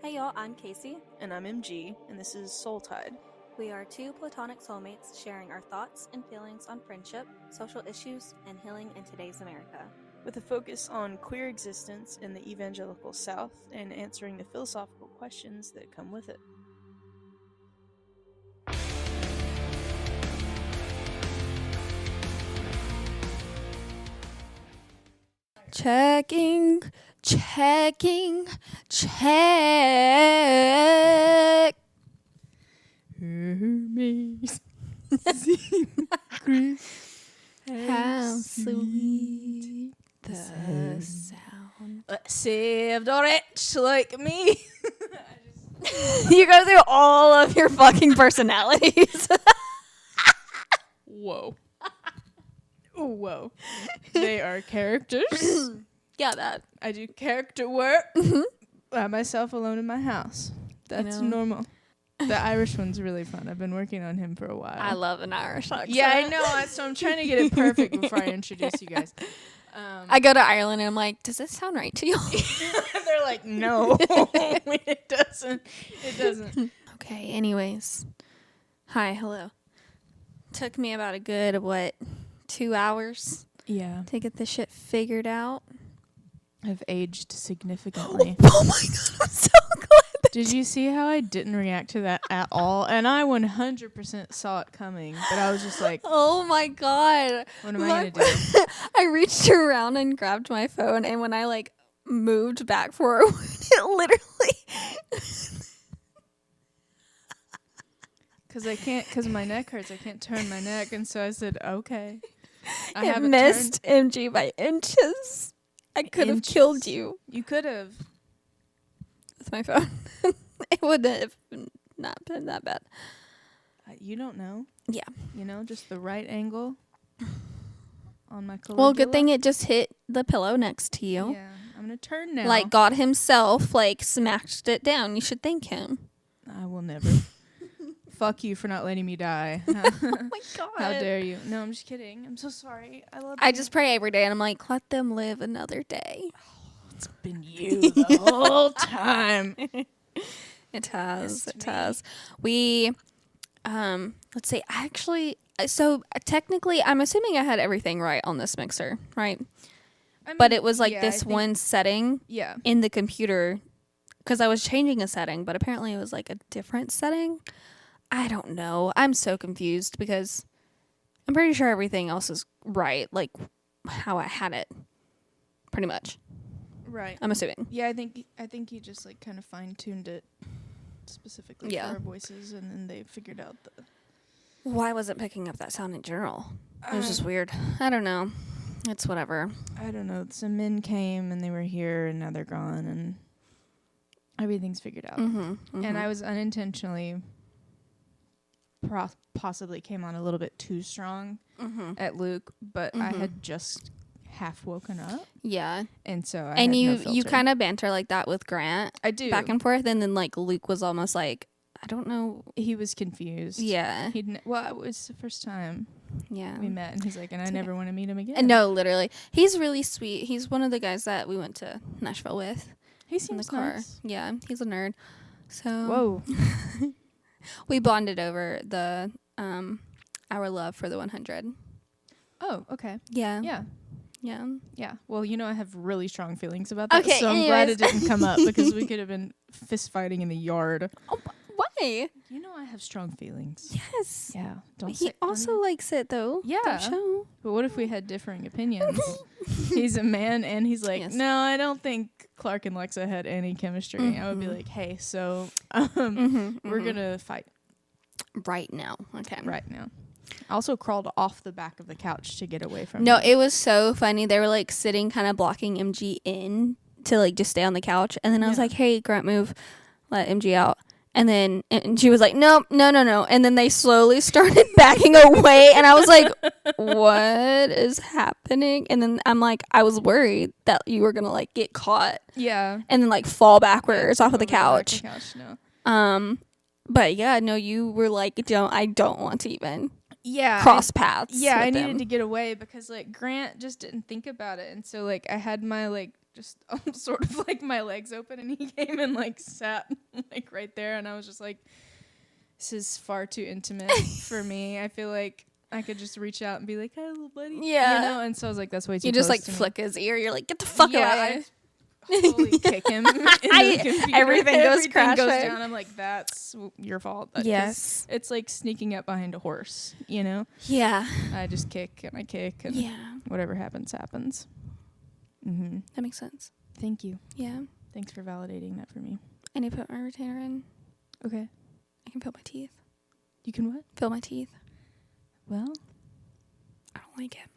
Hey y'all, I'm Kasey. And I'm MG, and this is Soul Tied. We are two platonic soulmates sharing our thoughts and feelings on friendship, social issues, and healing in today's America. With a focus on queer existence in the evangelical South and answering the philosophical questions that come with it. Checking. Hermes, secret, How sweet the sound. Saved or rich like me. You go through all of your fucking personalities. Whoa. Whoa. They are characters. Yeah, that. I do character work by myself alone in my house. That's normal. The Irish one's really fun. I've been working on him for a while. I love an Irish accent. Yeah, I know. So I'm trying to get it perfect before I introduce you guys. I go to Ireland and I'm like, does this sound right to you? They're like, no, it doesn't. It doesn't. Okay, anyways. Hi, hello. Took me about a good, 2 hours Yeah. to get this shit figured out. I've aged significantly. Oh my god, I'm so glad. Did you see how I didn't react to that at all? And I 100% saw it coming, but I was just like, oh my god. what am I going to do? I reached around and grabbed my phone, and when I moved back forward, it literally... Because my neck hurts. I can't turn my neck. And so I said, okay. It missed MG by inches. I could have killed you. You could have. With my phone. It would have not been that bad. You don't know. Yeah. You know, just the right angle on my Caligula. Well, good thing it just hit the pillow next to you. Yeah. I'm going to turn now. God himself, smashed it down. You should thank him. I will never. Fuck you for not letting me die. Oh my god. How dare you? No, I'm just kidding. I'm so sorry. I love you. I just pray every day, and I'm like, let them live another day. It's been you the whole time. It has. It has. We, let's see. Technically, I'm assuming I had everything right on this mixer, right? I mean, but it was one setting in the computer, because I was changing a setting, but apparently it was a different setting. I don't know. I'm so confused because I'm pretty sure everything else is right, how I had it, pretty much. Right. I'm assuming. Yeah, I think you just kind of fine-tuned it specifically for our voices, and then they figured out the... Why wasn't picking up that sound in general? It was just weird. I don't know. It's whatever. I don't know. Some men came, and they were here, and now they're gone, and everything's figured out. And I was unintentionally... possibly came on a little bit too strong at Luke, but I had just half woken up. Yeah. And so I had no filter. You kind of banter like that with Grant. I do. Back and forth, and then Luke was almost I don't know. He was confused. Yeah. It was the first time we met, and he's like, and I never want to meet him again. No, literally. He's really sweet. He's one of the guys that we went to Nashville with. He seems in the car. Nice. Yeah, he's a nerd. So whoa. We bonded over the our love for the 100. Oh, okay. Yeah. Yeah. Yeah. Yeah. Well, I have really strong feelings about that. Okay, so I'm glad it didn't come up because we could have been fist fighting in the yard. Oh, why? I have strong feelings. Yes. Yeah. He also likes it though. Yeah. Show. But what if we had differing opinions? He's a man and he's like, yes. No, I don't think Clark and Lexa had any chemistry. I would be like, hey, so we're going to fight. Right now. Okay. Right now. I also crawled off the back of the couch to get away from No, it was so funny. They were sitting kind of blocking MG in to just stay on the couch. And then I was like, hey, Grant, move. Let MG out. And then she was like, no. And then they slowly started backing away. And I was like, what is happening? And then I'm like, I was worried that you were going to get caught. Yeah. And then fall backwards off of the couch. No. But yeah, no, you were like, I don't want to even cross paths. Yeah, I needed to get away because Grant just didn't think about it. And so I had my just sort of like my legs open, and he came and like sat like right there, and I was just like, this is far too intimate for me. I feel like I could just reach out and be like, hi, little buddy. Yeah. You know? And so I was like, that's way too You close just like to flick his ear. You're like, get the fuck away. Holy kick him in the computer. Everything goes crashing. Goes down. I'm like, that's your fault. Yes. It's like sneaking up behind a horse, you know? Yeah. I just kick and I kick and whatever happens, happens. Mm-hmm. That makes sense. Thank you. Yeah. Thanks for validating that for me. I need to put my retainer in. Okay. I can feel my teeth. You can what? Feel my teeth. Well, I don't like it.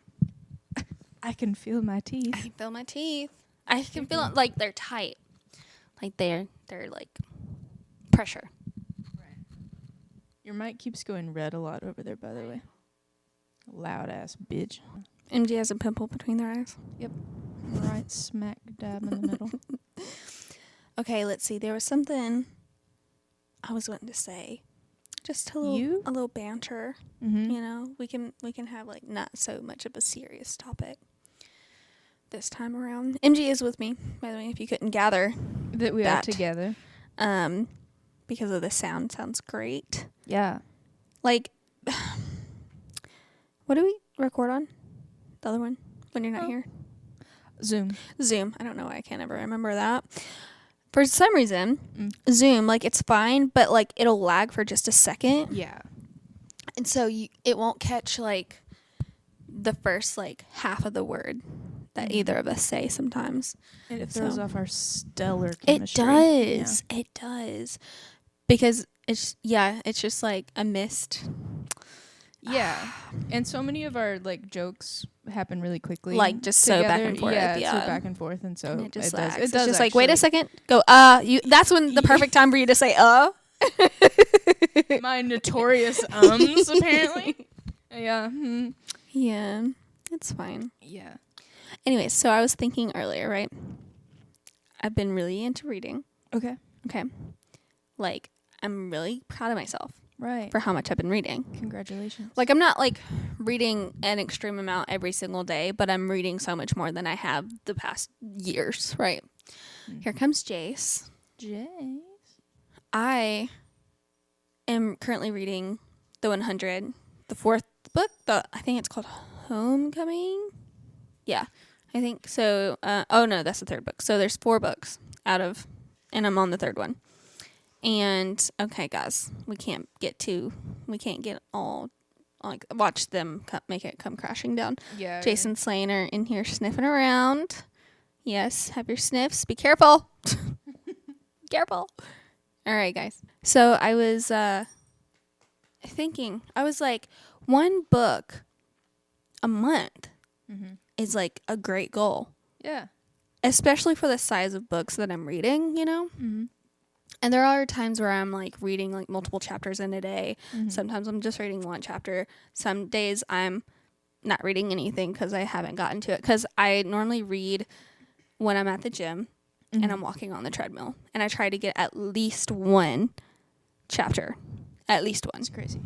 I can feel my teeth. I can feel my teeth. I can feel it like they're tight. Like they're like pressure. Right. Your mic keeps going red a lot over there, by the way. Loud ass bitch. MG has a pimple between their eyes. Yep. Right smack dab in the middle. Okay, let's see. There was something I was wanting to say. Just a little banter. Mm-hmm. You know, we can have like not so much of a serious topic this time around. MG is with me, by the way, if you couldn't gather that we are together. Because of the sound. Sounds great. Yeah. Like, what do we record on? The other one? When you're not here? Zoom. I don't know why I can't ever remember that. For some reason, Zoom, like, it's fine, but, like, it'll lag for just a second. Yeah. And so it won't catch, like, the first, like, half of the word that either of us say sometimes. And it throws off our stellar chemistry. It does. Yeah. It does. Because it's just, like, a missed. Yeah. And so many of our, like, jokes happen really quickly. Like, just together. So back and forth. Yeah, so back and forth. And so and it just does. It does just like, wait a second. Go, that's when the perfect time for you to say, My notorious ums, apparently. Yeah. Yeah. It's fine. Yeah. Anyways, so I was thinking earlier, right? I've been really into reading. Okay. Like, I'm really proud of myself. Right. For how much I've been reading. Congratulations. Like, I'm not, like, reading an extreme amount every single day, but I'm reading so much more than I have the past years, right? Here comes Jace. I am currently reading The 100, the fourth book. I think it's called Homecoming. Yeah, I think so. No, that's the third book. So there's 4 books and I'm on the third one. And okay, guys, we can't get all like watch them make it come crashing down. Yeah. Jason and Slane are in here sniffing around. Yes, have your sniffs. Be careful. Careful. All right, guys. So I was thinking, I was like, 1 book a month is like a great goal. Yeah. Especially for the size of books that I'm reading, you know? Mm-hmm. And there are times where I'm like reading like multiple chapters in a day. Mm-hmm. Sometimes I'm just reading 1 chapter. Some days I'm not reading anything because I haven't gotten to it. Because I normally read when I'm at the gym and I'm walking on the treadmill. And I try to get at least 1 chapter. At least 1. That's crazy.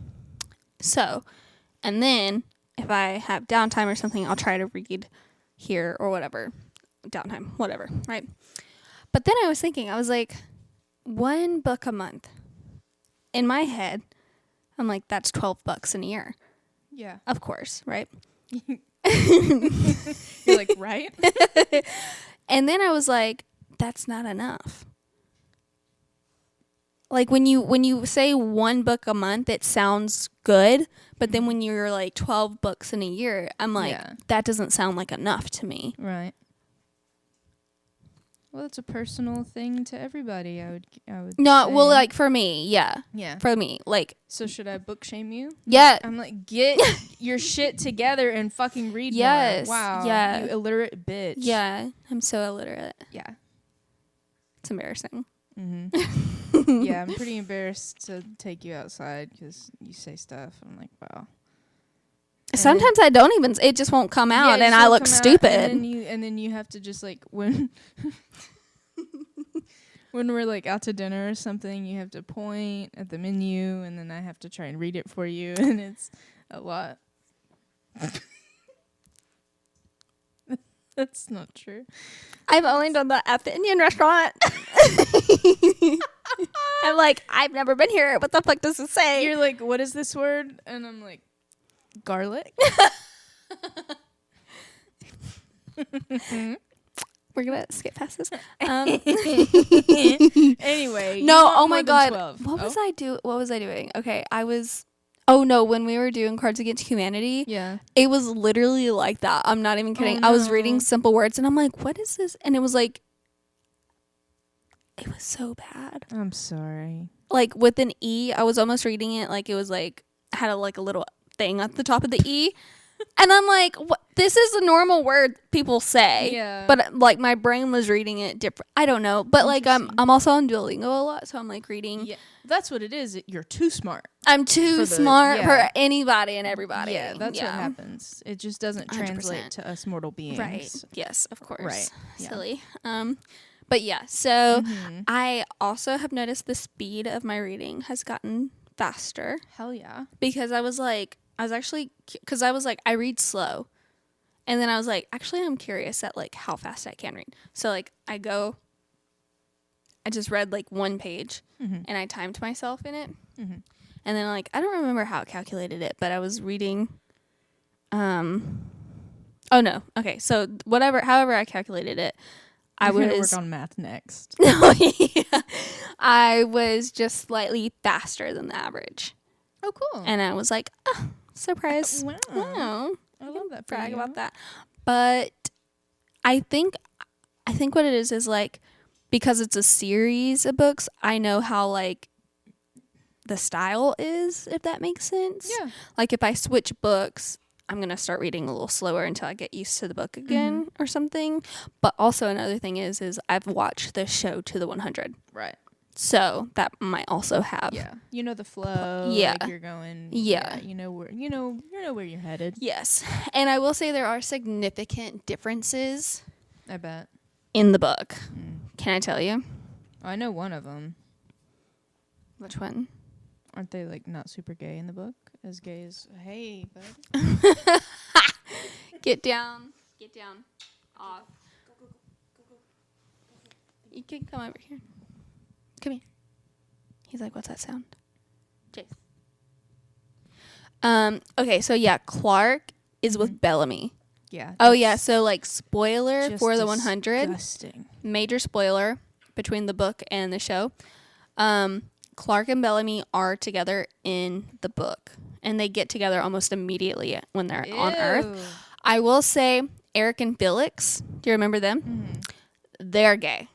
So, and then if I have downtime or something, I'll try to read here or whatever. Downtime, whatever, right? But then I was thinking, I was like, 1 book a month. In my head, I'm like, that's $12 in a year. Yeah. Of course, right? You're like, right? And then I was like, that's not enough. Like when you say 1 book a month, it sounds good, but then when you're like 12 books in a year, I'm like, that doesn't sound like enough to me. Right. Well, it's a personal thing to everybody. I would. No, say. well, like for me, yeah. For me, like. So should I book shame you? Yeah. I'm like, get your shit together and fucking read more. Wow. Yeah. You illiterate bitch. Yeah, I'm so illiterate. Yeah. It's embarrassing. Mm-hmm. Yeah, I'm pretty embarrassed to take you outside because you say stuff. I'm like, wow. And sometimes I don't even. It just won't come out, and I look stupid. And then you have to just like when we're like out to dinner or something, you have to point at the menu, and then I have to try and read it for you, and it's a lot. That's not true. I've only done that at the Indian restaurant. I'm like, I've never been here. What the fuck does it say? You're like, what is this word? And I'm like, garlic. We're gonna skip past this. Anyway. No, oh my god. What was I doing? Okay, oh no, when we were doing Cards Against Humanity, yeah, it was literally like that. I'm not even kidding. Oh, no. I was reading simple words and I'm like, what is this? And it was like, it was so bad. I'm sorry. Like with an E, I was almost reading it like it was like had a little thing at the top of the E. And I'm like, what? This is a normal word people say. Yeah. But like my brain was reading it different. I don't know. But like I'm also on Duolingo a lot, so I'm like reading. Yeah. That's what it is. You're too smart. I'm too smart for anybody and everybody. Yeah, that's what happens. It just doesn't 100%. Translate to us mortal beings. Right. Yes, of course. Right. Yeah. Silly. But yeah, so I also have noticed the speed of my reading has gotten faster. Hell yeah. Because I was like, I read slow. And then I was like, actually, I'm curious at like how fast I can read. So like I just read like one page and I timed myself in it. And then like, I don't remember how it calculated it, but I was reading, oh no. Okay. So however I calculated it, I was gonna work on math next. No, yeah. I was just slightly faster than the average. Oh, cool. And I was like, oh, surprise. Wow. I love that for brag you. about that. But I think what it is like, because it's a series of books, I know how like the style is, if that makes sense. Yeah. Like if I switch books, I'm going to start reading a little slower until I get used to the book again or something. But also another thing is I've watched the show to the 100. Right. So that might also have. Yeah. You know the flow. Yeah. Like you're going. Yeah. You know where you're headed. Yes. And I will say there are significant differences. I bet. In the book. Can I tell you? I know one of them. Which one? Aren't they like not super gay in the book? As gay as, hey, bud. Get down. Off. Go. You can come over here. Come here. He's like, what's that sound? Chase. Okay, so yeah, Clark is with Bellamy. Yeah. Oh yeah, so like spoiler for the 100. Disgusting. Major spoiler between the book and the show. Clark and Bellamy are together in the book, and they get together almost immediately when they're on Earth. I will say Eric and Felix, do you remember them? They're gay.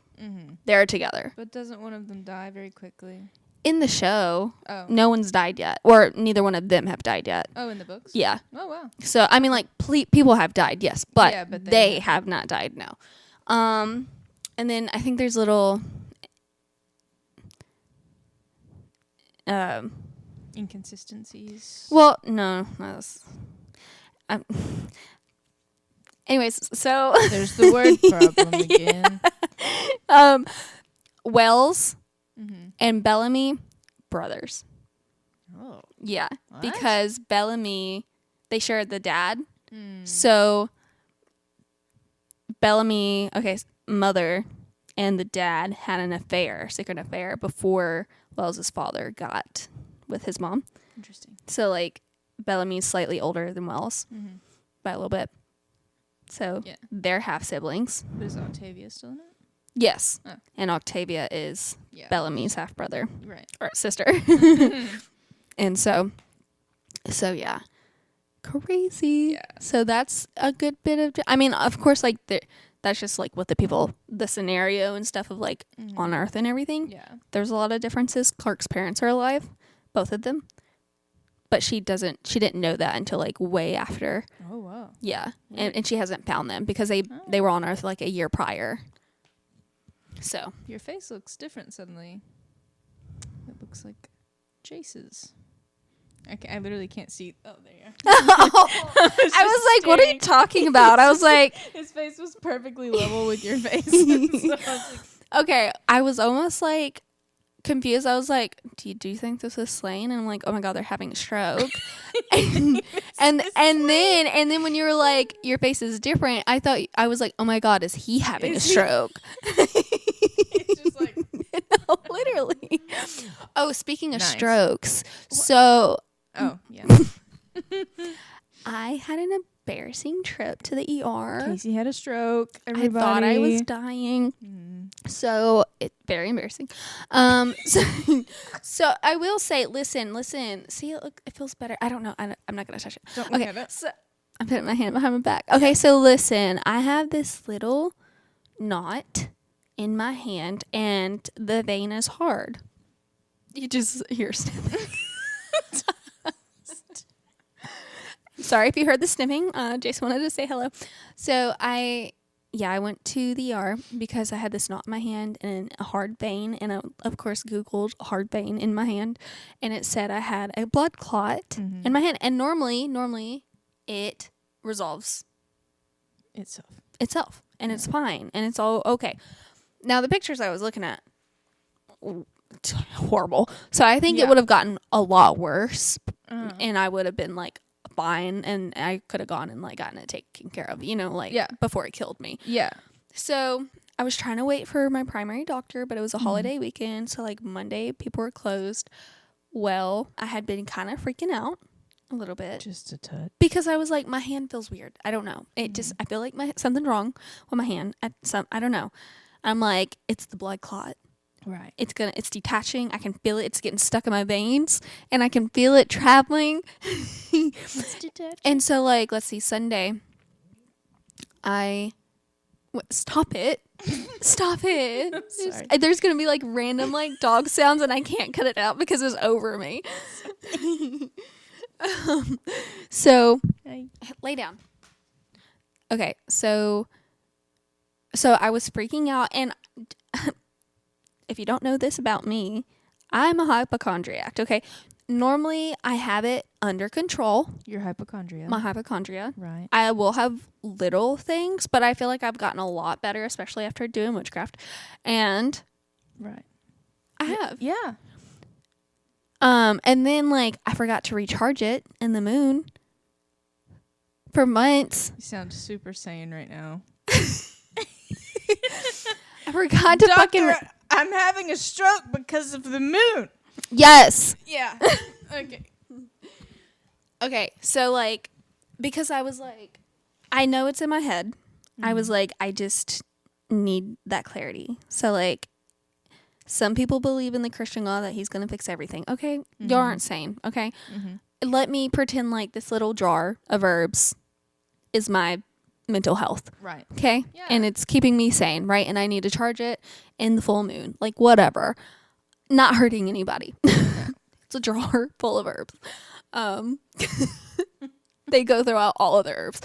They're together. But doesn't one of them die very quickly? In the show, no one's died yet, or neither one of them have died yet. Oh, in the books? Yeah. Oh, wow. So, I mean, like, people have died, yes, but they have not died, no. And then I think there's little... inconsistencies. Well, no. Anyways, so... There's the word problem again. Wells and Bellamy, brothers. Oh. Yeah. What? Because Bellamy, they shared the dad. So Bellamy, mother and the dad had an affair, secret affair, before Wells's father got with his mom. Interesting. So, like, Bellamy's slightly older than Wells by a little bit. So, they're half-siblings. But is Octavia still in it? Yes. Oh. And Octavia is Bellamy's half-brother. Right. Or sister. And so, yeah. Crazy. Yeah. So, that's a good bit of... I mean, of course, like, that's just, like, what the scenario and stuff of, like, on Earth and everything. Yeah. There's a lot of differences. Clark's parents are alive. Both of them. But she didn't know that until, like, way after. Oh, wow. Yeah. And she hasn't found them because they were on Earth, like, a year prior. So. Your face looks different suddenly. It looks like Jace's. I literally can't see. Oh, there you are. I was like, what are you talking about? I was like. His face was perfectly level with your face. So I was like, okay. I was almost like confused. I was like, do you think this is slain? And I'm like, oh my God, they're having a stroke. and then when you were like, your face is different, I was like, oh my God, is he having a stroke? It's just like, no, literally. Oh, speaking of strokes, so yeah. I had an embarrassing trip to the ER. Kasey had a stroke. Everybody. I thought I was dying. So it's very embarrassing. So I will say, listen. See, it feels better. I don't know. I'm not gonna touch it. Don't look at it. So I'm putting my hand behind my back. Okay, so listen. I have this little knot in my hand, and the vein is hard. You just hear sniffing. Sorry if you heard the sniffing. Jason wanted to say hello. So I went to the ER because I had this knot in my hand and a hard vein. And I, of course, Googled hard vein in my hand. And it said I had a blood clot in my hand. And normally it resolves itself. And it's fine. And it's all okay. Now, the pictures I was looking at, horrible. So I think it would have gotten a lot worse. And I would have been like, fine, and I could have gone and like gotten it taken care of, before it killed me. Yeah. So I was trying to wait for my primary doctor, but it was a holiday weekend, so like Monday people were closed. Well, I had been kind of freaking out a little bit, just a touch, because I was like, my hand feels weird. I don't know. It just I feel like something's wrong with my hand. I don't know. I'm like, it's the blood clot. Right. It's detaching. I can feel it. It's getting stuck in my veins, and I can feel it traveling. And so, like, let's see, Sunday, stop it. Stop it. I'm sorry. There's going to be, like, random, like, dog sounds, and I can't cut it out because it's over me. So, lay down. Okay, so I was freaking out, and if you don't know this about me, I'm a hypochondriac, okay? Normally, I have it under control. Your hypochondria. My hypochondria. Right. I will have little things, but I feel like I've gotten a lot better, especially after doing witchcraft. And right. I have. Yeah. And then, like, I forgot to recharge it in the moon for months. You sound super sane right now. I forgot to Doctor, I'm having a stroke because of the moon. Yes. Yeah. Okay. Okay, so, like, because I was like, I know it's in my head. I was like, I just need that clarity. So, like, some people believe in the Christian God that he's going to fix everything. Okay? You aren't sane. Okay? Let me pretend like this little jar of herbs is my mental health. Right. Okay? Yeah. And it's keeping me sane, right? And I need to charge it in the full moon. Like, whatever. Not hurting anybody. It's a jar full of herbs. They go throughout all of the herbs.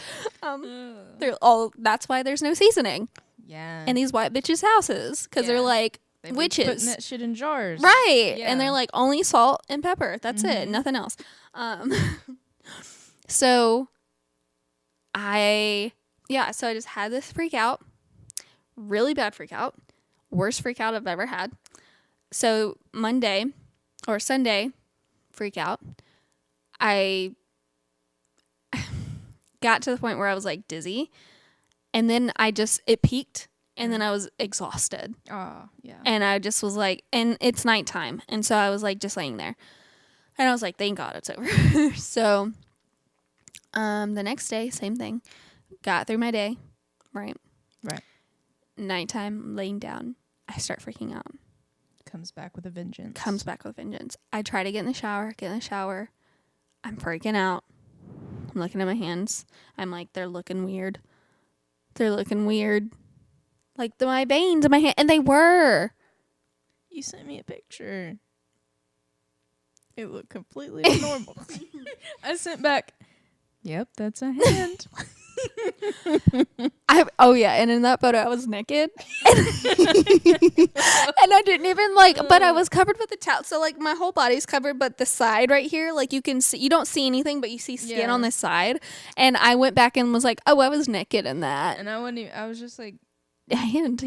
That's why there's no seasoning. Yeah. In these white bitches' houses. Because they're like witches. Putting that shit in jars. Right. Yeah. And they're like, only salt and pepper. That's it. Nothing else. So I just had this freak out. Really bad freak out. Worst freak out I've ever had. So Monday or Sunday freak out. I got to the point where I was like dizzy, and then it peaked, and then I was exhausted. Oh, yeah. And I just was like, and it's nighttime, and so I was like just laying there, and I was like, thank God it's over. So the next day, same thing. Got through my day, right? Nighttime, laying down, I start freaking out. Comes back with a vengeance. I try to get in the shower. I'm freaking out. I'm looking at my hands. I'm like, they're looking weird. Like my veins in my hand. And they were. You sent me a picture. It looked completely normal. I sent back, yep, that's a hand. And in that photo I was naked. And I didn't even but I was covered with a towel. So like my whole body's covered, but the side right here, like you can see, you don't see anything, but you see skin on this side. And I went back and was like, oh, I was naked in that. And I was just like, hand,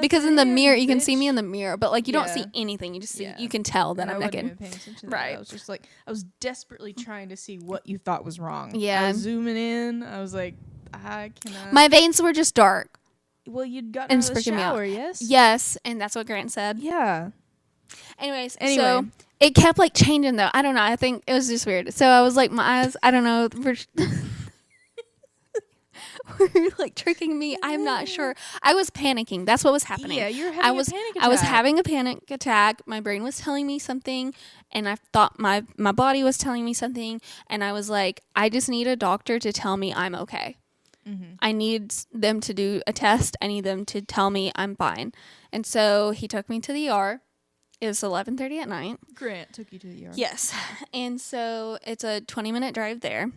because in the mirror you can see me in the mirror, but like you don't see anything. You just see, you can tell that I'm naked. Right. I was just like, I was desperately trying to see what you thought was wrong. Yeah. I was zooming in. I was like, I cannot. My veins were just dark. Well, you'd gotten out of the shower, yes? Yes, and that's what Grant said. Yeah. Anyway, so it kept like changing though. I don't know. I think it was just weird. So I was like, my eyes, I don't know. Were like tricking me. I'm not sure. I was panicking. That's what was happening. Yeah, you were having a panic attack. I was having a panic attack. My brain was telling me something, and I thought my body was telling me something, and I was like, I just need a doctor to tell me I'm okay. Mm-hmm. I need them to do a test. I need them to tell me I'm fine. And so he took me to the ER. It was 11:30 at night. Grant took you to the ER. Yes. And so it's a 20-minute drive there.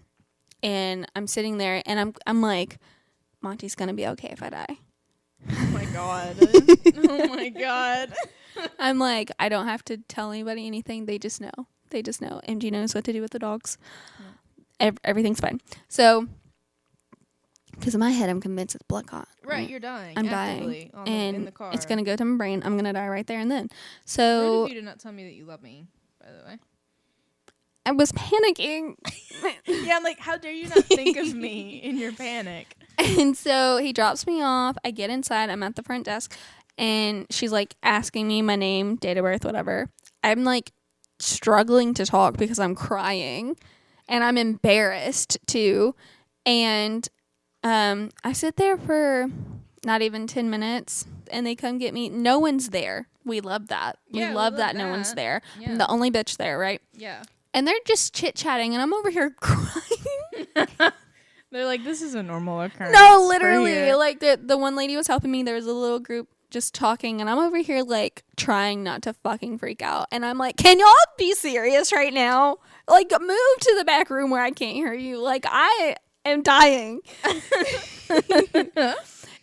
And I'm sitting there, and I'm like, Monty's going to be okay if I die. Oh, my God. Oh, my God. I'm like, I don't have to tell anybody anything. They just know. MG knows what to do with the dogs. Yeah. Everything's fine. So, because in my head, I'm convinced it's blood clot. Right, you're dying. I'm dying. In the car. It's going to go to my brain. I'm going to die right there and then. So, rude of you to not tell me that you love me, by the way. I was panicking. Yeah, I'm like, how dare you not think of me in your panic? And so he drops me off. I get inside. I'm at the front desk. And she's like asking me my name, date of birth, whatever. I'm like struggling to talk because I'm crying. And I'm embarrassed too. And I sit there for not even 10 minutes. And they come get me. No one's there. We love that. Yeah, we love that no one's there. Yeah. I'm the only bitch there, right? Yeah. And they're just chit-chatting, and I'm over here crying. They're like, this is a normal occurrence. No, literally. Like, the one lady was helping me. There was a little group just talking, and I'm over here, like, trying not to fucking freak out. And I'm like, can y'all be serious right now? Like, move to the back room where I can't hear you. Like, I am dying.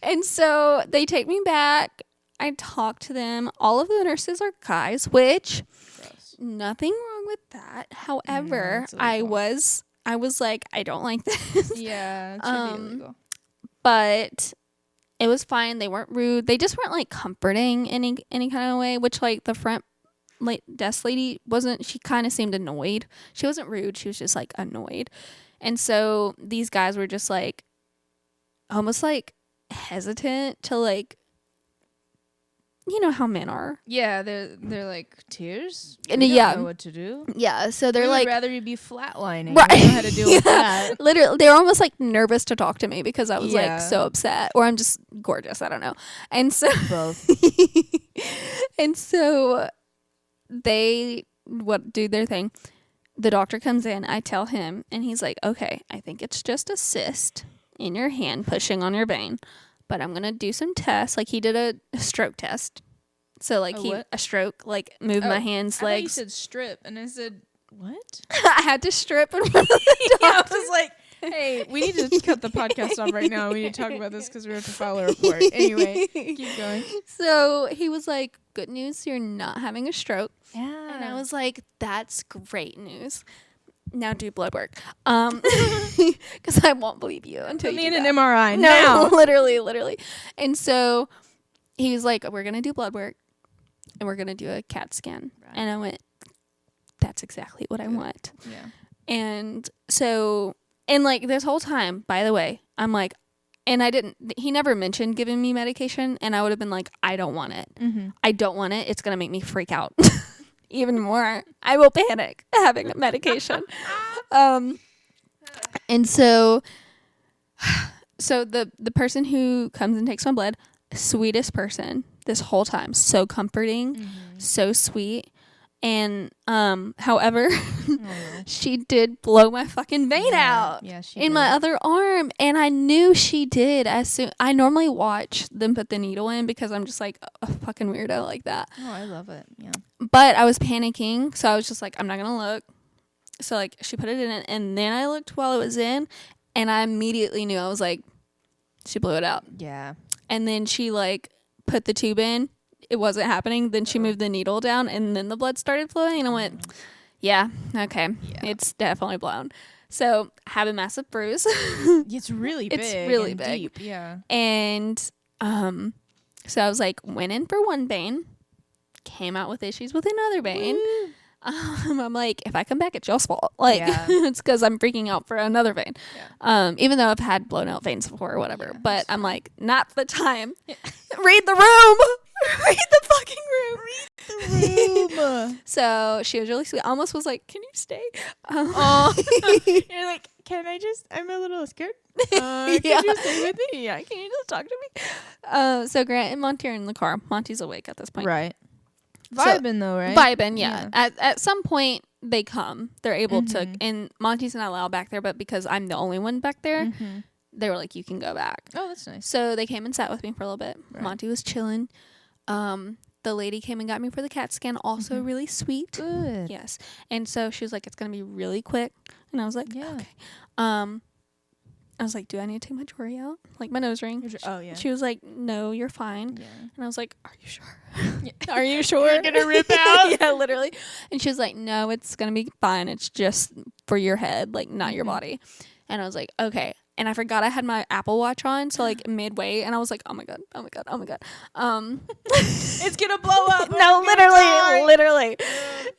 And so they take me back. I talk to them. All of the nurses are guys, which... Nothing wrong with that. However, I was like, I don't like this. Yeah, it should be illegal. But it was fine. They weren't rude. They just weren't like comforting any kind of way. Which like the front desk lady wasn't. She kind of seemed annoyed. She wasn't rude. She was just like annoyed. And so these guys were just like, almost like hesitant to like. You know how men are. Yeah, they're like, tears? And we don't know what to do. Yeah, so they're we like... would rather you be flatlining. Right. I don't know how to deal with that. Literally, they were almost like nervous to talk to me because I was like so upset. Or I'm just gorgeous, I don't know. And so... Both. And so they do their thing. The doctor comes in, I tell him, and he's like, okay, I think it's just a cyst in your hand pushing on your vein. But I'm going to do some tests. Like, he did a stroke test. So, like, a stroke, like, move my hands, legs. I thought you said strip, and I said, what? I had to strip in front of the doctor. I was like, hey, we need to cut the podcast off right now. We need to talk about this because we have to file a report. Anyway, keep going. So, he was like, good news, you're not having a stroke. Yeah. And I was like, that's great news. Now do blood work. Because I won't believe you until you do an that. MRI No, now. literally. And so he was like, we're going to do blood work and we're going to do a CAT scan. Right. And I went, that's exactly what I want. Yeah. And so, and like this whole time, by the way, I'm like, and he never mentioned giving me medication. And I would have been like, I don't want it. Mm-hmm. I don't want it. It's going to make me freak out. Even more. I will panic having medication. And so the person who comes and takes my blood, sweetest person this whole time. So comforting, so sweet. And however, she did blow my fucking vein out in my other arm, and I knew she did. I normally watch them put the needle in because I'm just like a fucking weirdo like that. Oh, I love it. Yeah. But I was panicking, so I was just like, I'm not gonna look. So like she put it in, and then I looked while it was in, and I immediately knew. I was like, she blew it out. Yeah. And then she like put the tube in. It wasn't happening. Then she moved the needle down, and then the blood started flowing, and I went, yeah, okay, it's definitely blown. So I have a massive bruise. It's really big. It's really and big. Deep. Yeah. And So I was like, went in for one vein, came out with issues with another vein. I'm like, if I come back, it's y'all's fault. Like, it's because I'm freaking out for another vein. Yeah. Even though I've had blown out veins before or whatever. Yeah, but I'm like, not the time. Yeah. Read the room. Read the fucking room. Read the room. So she was really sweet. Almost was like, can you stay? You're like, I'm a little scared. Could you stay with me? Yeah, can you just talk to me? So Grant and Monty are in the car. Monty's awake at this point. Right. Vibing though, right? Vibing, yeah. At some point they come. They're able to, and Monty's not allowed back there, but because I'm the only one back there, they were like, you can go back. Oh, that's nice. So they came and sat with me for a little bit. Right. Monty was chilling. The lady came and got me for the CAT scan, also really sweet. Good. Yes. And so she was like, it's going to be really quick. And I was like, okay. I was like, do I need to take my jewelry out? Like my nose ring. She was like, no, you're fine. Yeah. And I was like, are you sure? Are you sure? You're going to rip out? Yeah, literally. And she was like, no, it's going to be fine. It's just for your head, like not your body. And I was like, okay. And I forgot I had my Apple Watch on, so like midway, and I was like, oh my god. It's gonna blow up. No, literally.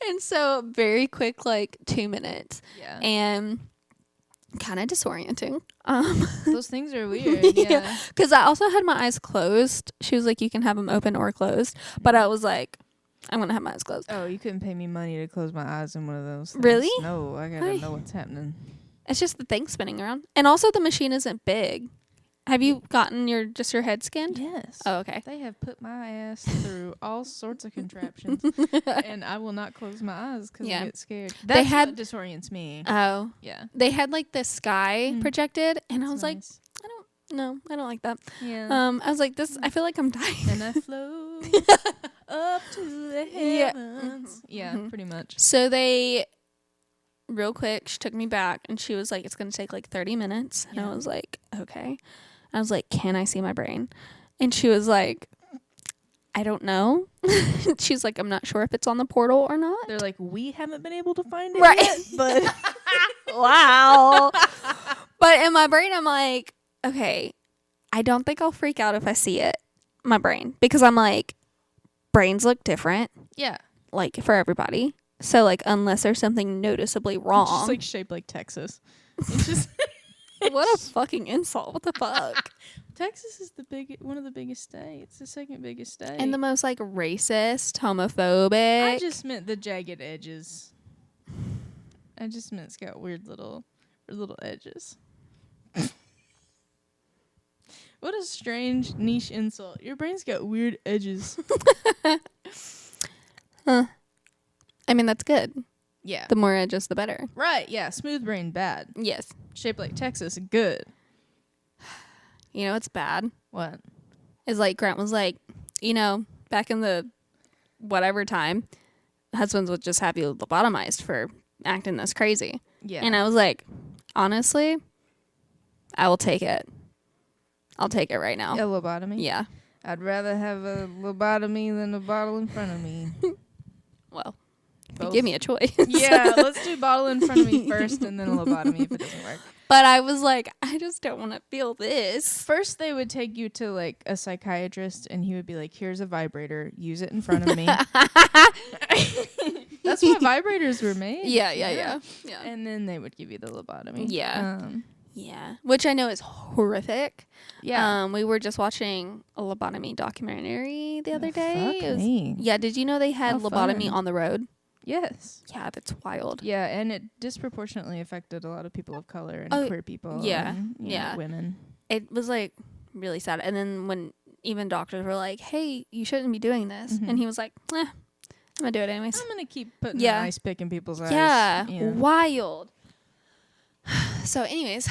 And so very quick, like 2 minutes. Yeah. And kind of disorienting. Those things are weird. Yeah. Because I also had my eyes closed. She was like, you can have them open or closed, but I was like, I'm gonna have my eyes closed. Oh, you couldn't pay me money to close my eyes in one of those things. Really? No, I gotta know what's happening. It's just the thing spinning around. And also the machine isn't big. Have you gotten your head scanned? Yes. Oh, okay. They have put my ass through all sorts of contraptions. And I will not close my eyes because I get scared. That's what disorients me. Oh. Yeah. They had like the sky projected and I was like, I don't like that. Yeah. I was like, I feel like I'm dying. And I float up to the heavens. Yeah, pretty much. So they... real quick, she took me back and she was like, it's going to take like 30 minutes. And I was like, okay. I was like, can I see my brain? And she was like, I don't know. She's like, I'm not sure if it's on the portal or not. They're like, we haven't been able to find it yet, but wow. But in my brain, I'm like, okay, I don't think I'll freak out if I see it. My brain. Because I'm like, brains look different. Yeah. Like for everybody. So, like, unless there's something noticeably wrong. It's just, like, shaped like Texas. It's just... What a fucking insult. What the fuck? Texas is one of the biggest states. The second biggest state. And the most, like, racist, homophobic. I just meant the jagged edges. I just meant it's got weird little edges. What a strange niche insult. Your brain's got weird edges. Huh. I mean, that's good. Yeah. The more edges, the better. Right, yeah. Smooth brain, bad. Yes. Shaped like Texas, good. You know what's bad? What? Is like Grant was like, back in the whatever time, husbands would just have you lobotomized for acting this crazy. Yeah. And I was like, honestly, I will take it. I'll take it right now. A lobotomy? Yeah. I'd rather have a lobotomy than a bottle in front of me. Well. Give me a choice. Yeah, let's do bottle in front of me first and then a lobotomy if it doesn't work. But I was like, I just don't want to feel this. First, they would take you to like a psychiatrist and he would be like, here's a vibrator. Use it in front of me. That's what vibrators were made. Yeah. And then they would give you the lobotomy. Yeah. Yeah. Which I know is horrific. Yeah. We were just watching a lobotomy documentary the other day. Fuck me. Yeah. Did you know they had lobotomy on the road? Yes. Yeah, that's wild. Yeah, and it disproportionately affected a lot of people of color and queer people. Yeah. And, women. It was like really sad. And then when even doctors were like, hey, you shouldn't be doing this. Mm-hmm. And he was like, I'm going to do it anyways. I'm going to keep putting an ice pick in people's eyes. Yeah. Wild. So anyways,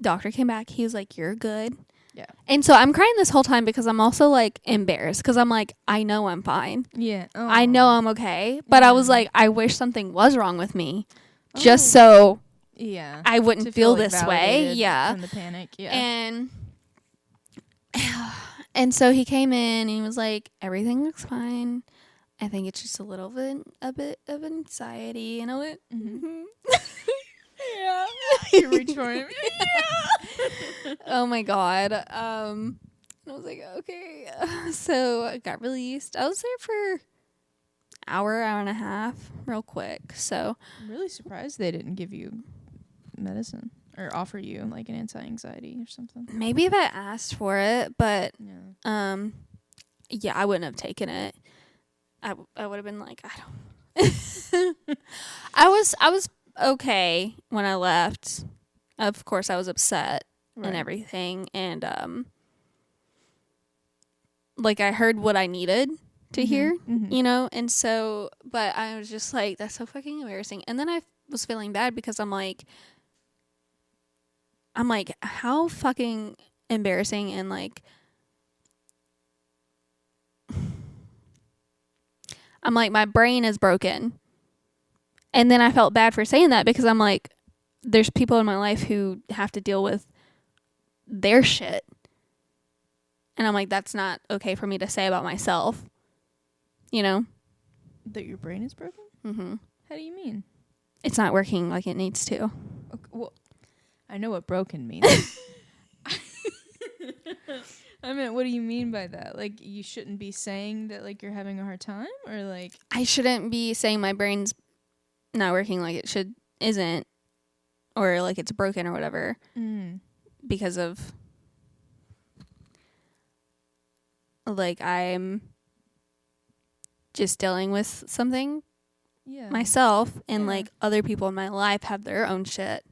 doctor came back. He was like, you're good. Yeah. And so I'm crying this whole time because I'm also like embarrassed because I'm like, I know I'm fine. Yeah. Oh. I know I'm okay. But I was like, I wish something was wrong with me just so I wouldn't feel like this way. Yeah. From the panic. Yeah. And so he came in and he was like, everything looks fine. I think it's just a bit of anxiety. You know what? Mm-hmm. Yeah. You reach for him. Yeah. Oh my God. And I was like, okay. So I got released. I was there for hour and a half, real quick. So I'm really surprised they didn't give you medicine or offer you like an anti-anxiety or something. Maybe if I asked for it, but yeah, I wouldn't have taken it. I would have been like, I don't. I was okay when I left. Of course, I was upset and everything, and like I heard what I needed to hear, you know, and so, but I was just like, that's so fucking embarrassing. And then I was feeling bad because I'm like, how fucking embarrassing, and like, I'm like, my brain is broken. And then I felt bad for saying that because I'm like, there's people in my life who have to deal with their shit. And I'm like, that's not okay for me to say about myself. You know? That your brain is broken? Mm-hmm. How do you mean? It's not working like it needs to. Okay, well, I know what broken means. I mean, what do you mean by that? Like, you shouldn't be saying that, like, you're having a hard time? Or, like... I shouldn't be saying my brain's not working like it isn't. Or, like, it's broken or whatever. Because of... like, I'm just dealing with something myself, and like other people in my life have their own shit.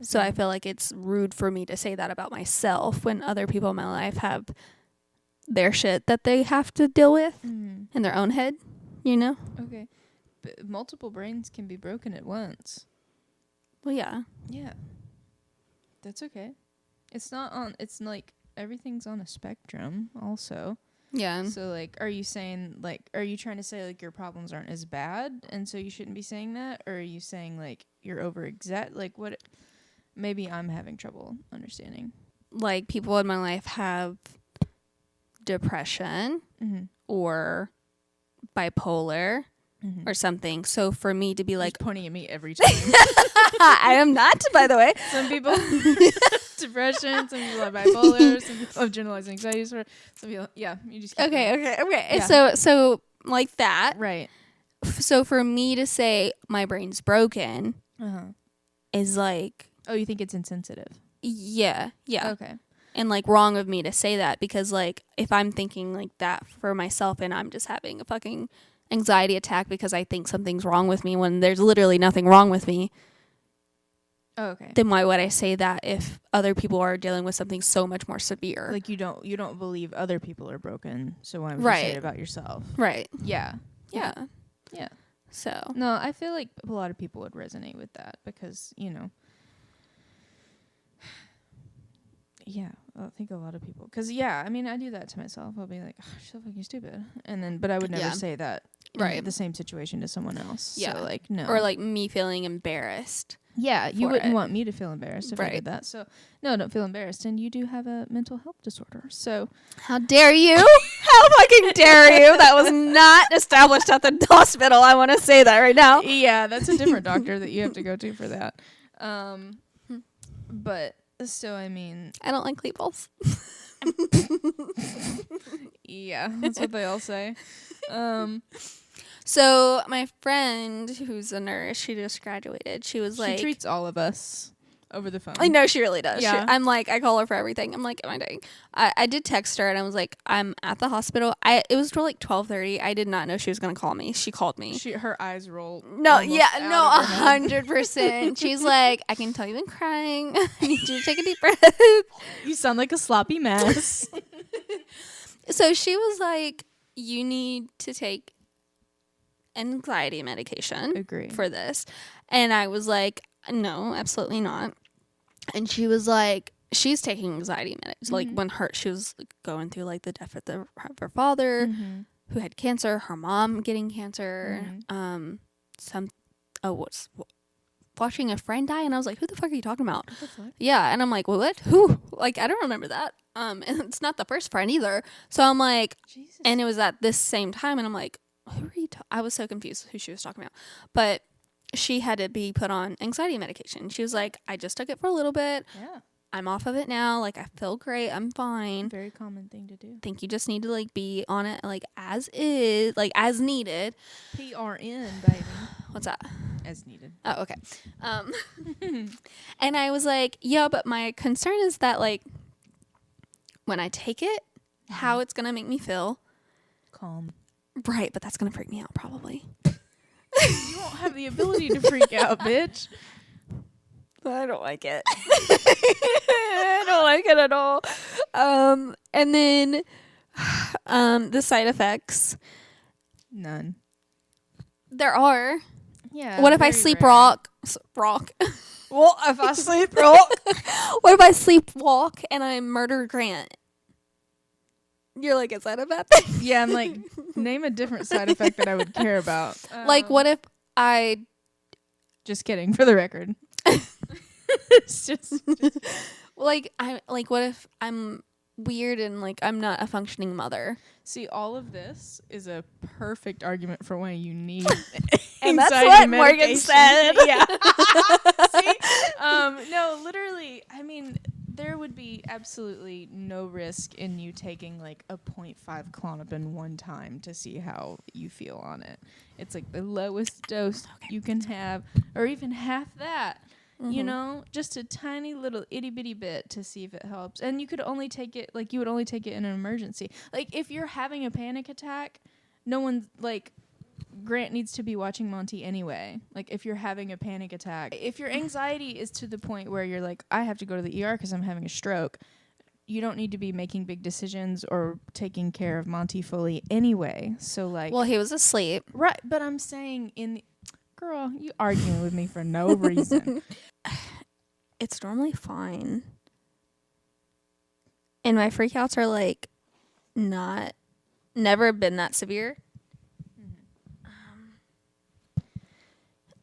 So I feel like it's rude for me to say that about myself when other people in my life have their shit that they have to deal with in their own head, you know? Okay. But multiple brains can be broken at once. Well, yeah. Yeah. That's okay. It's like everything's on a spectrum also. Yeah. So, like, are you trying to say, like, your problems aren't as bad, and so you shouldn't be saying that? Or are you saying, like, you're like, what? Maybe I'm having trouble understanding. Like, people in my life have depression or bipolar or something. So, for me to be like... You're pointing at me every time. I am not, by the way. Some people... depression, some people have bipolar, some people have generalized anxiety disorder, some people, you just keep going. Yeah. So like that, right? So for me to say my brain's broken is like, oh, you think it's insensitive? Yeah. Okay. And like wrong of me to say that, because like if I'm thinking like that for myself and I'm just having a fucking anxiety attack because I think something's wrong with me when there's literally nothing wrong with me. Oh, okay. Then why would I say that if other people are dealing with something so much more severe? Like you don't believe other people are broken, so why would you say it about yourself? Right. Yeah. So no, I feel like a lot of people would resonate with that because, you know, I think a lot of people, because I mean, I do that to myself. I'll be like, oh, you're so fucking stupid, but I would never say that in the same situation to someone else. Yeah. So like, no. Or like me feeling embarrassed. Yeah, you wouldn't want me to feel embarrassed if I did that. So, no, don't feel embarrassed. And you do have a mental health disorder. So, how dare you? How fucking dare you? That was not established at the hospital. I want to say that right now. Yeah, that's a different doctor that you have to go to for that. But, so, I mean... I don't like labels. Yeah, that's what they all say. So my friend who's a nurse, she just graduated. She was like... She treats all of us over the phone. I know she really does. Yeah. I'm like, I call her for everything. I'm like, am I doing? I did text her and I was like, I'm at the hospital. It was for like 12:30. I did not know she was going to call me. She called me. Her eyes rolled. No, 100%. She's like, I can tell you've been crying. I need you to take a deep breath. You sound like a sloppy mess. So she was like, you need to take anxiety medication for this. And I was like, no, absolutely not. And she was like, she's taking anxiety meds. Like when she was going through like the death of her father who had cancer, her mom getting cancer, watching a friend die. And I was like, who the fuck are you talking about? What the fuck? Yeah. And I'm like, well, what? Who? Like, I don't remember that. And it's not the first friend either. So I'm like, Jesus. And it was at this same time. And I'm like, who are you I was so confused who she was talking about. But she had to be put on anxiety medication. She was like, I just took it for a little bit. Yeah. I'm off of it now. Like, I feel great. I'm fine. Very common thing to do. I think you just need to, like, be on it, like, as is, like, as needed. PRN, baby. What's that? As needed. Oh, okay. And I was like, yeah, but my concern is that, like, when I take it, how it's going to make me feel. Calm. Right, but that's going to freak me out, probably. You won't have the ability to freak out, bitch. I don't like it. I don't like it at all. And then the side effects. None. There are. Yeah. What if I sleep rock? What if I sleep rock? What if I sleepwalk and I murder Grant? You're like, is that a bad thing? Yeah, I'm like, name a different side effect that I would care about. Like, what if I... Just kidding, for the record. It's just like, what if I'm weird and, like, I'm not a functioning mother? See, all of this is a perfect argument for why you need and that's what medication. Morgan said. Yeah. See? No, literally, I mean, there would be absolutely no risk in you taking like a 0.5 Klonopin one time to see how you feel on it. It's like the lowest dose you can have, or even half that. You know, just a tiny little itty bitty bit to see if it helps. And you could only take it, like, you would only take it in an emergency. Like, if you're having a panic attack, no one's, like, Grant needs to be watching Monty anyway. Like, if you're having a panic attack, if your anxiety is to the point where you're like, I have to go to the ER because I'm having a stroke, you don't need to be making big decisions or taking care of Monty fully anyway. So, like... Well, he was asleep. Right, but I'm saying Girl, you arguing with me for no reason. It's normally fine. And my freakouts are, like, never been that severe.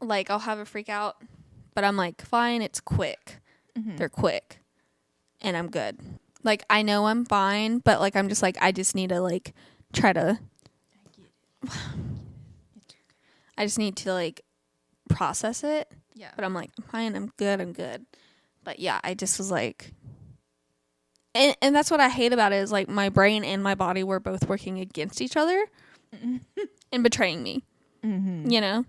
Like, I'll have a freak out, but I'm like, fine, it's quick. They're quick. And I'm good. Like, I know I'm fine, but, like, I'm just like, I just need to, like, try to... I just need to, like, process it. Yeah. But I'm like, I'm fine, I'm good. But, yeah, I just was like... And that's what I hate about it is, like, my brain and my body were both working against each other and betraying me. You know?